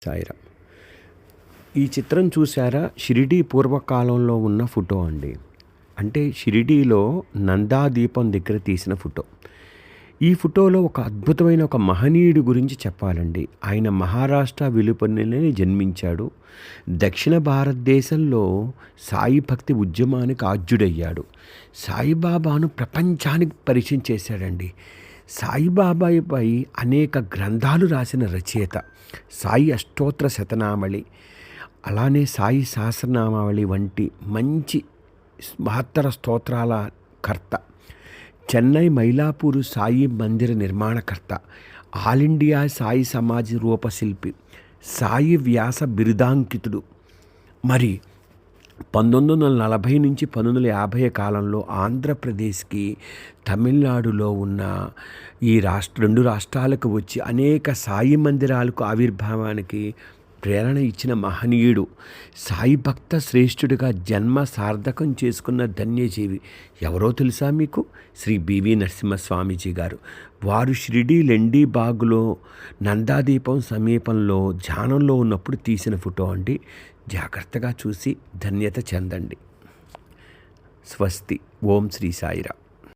సాయిరామ్. ఈ చిత్రం చూసారా? షిరిడీ పూర్వకాలంలో ఉన్న ఫోటో అండి. అంటే షిరిడీలో నందా దీపం దగ్గర తీసిన ఫోటో. ఈ ఫోటోలో ఒక అద్భుతమైన ఒక మహనీయుడి గురించి చెప్పాలండి. ఆయన మహారాష్ట్ర వెలుపలినే జన్మించాడు. దక్షిణ భారతదేశంలో సాయి భక్తి ఉద్యమానికి ఆద్యుడయ్యాడు. సాయిబాబాను ప్రపంచానికి పరిచయం చేశాడండి. సాయిబాబాపై అనేక గ్రంథాలు రాసిన రచయిత. సాయి అష్టోత్తర శతనామళి, అలానే సాయి సహస్రనామావళి వంటి మంచి మహత్తర స్తోత్రాల కర్త. చెన్నై మైలాపూరు సాయి మందిర నిర్మాణకర్త. ఆల్ ఇండియా సాయి సమాజ్ రూపశిల్పి. సాయి వ్యాస బిరుదాంకితుడు. మరి 1940 నుంచి 1950 కాలంలో ఆంధ్రప్రదేశ్కి, తమిళనాడులో ఉన్న ఈ రెండు రాష్ట్రాలకు వచ్చి అనేక సాయి మందిరాలకు ఆవిర్భావానికి ప్రేరణ ఇచ్చిన మహనీయుడు. సాయి భక్త శ్రేష్ఠుడిగా జన్మ సార్థకం చేసుకున్న ధన్యజీవి ఎవరో తెలుసా మీకు? శ్రీ బివి నరసింహస్వామీజీ గారు. వారు షిరిడీ లెండీబాగ్లో నందాదీపం సమీపంలో ధ్యానంలో ఉన్నప్పుడు తీసిన ఫోటో అండి. జాగ్రత్తగా చూసి ధన్యత చెందండి. స్వస్తి. ఓం శ్రీ సాయిరామ్.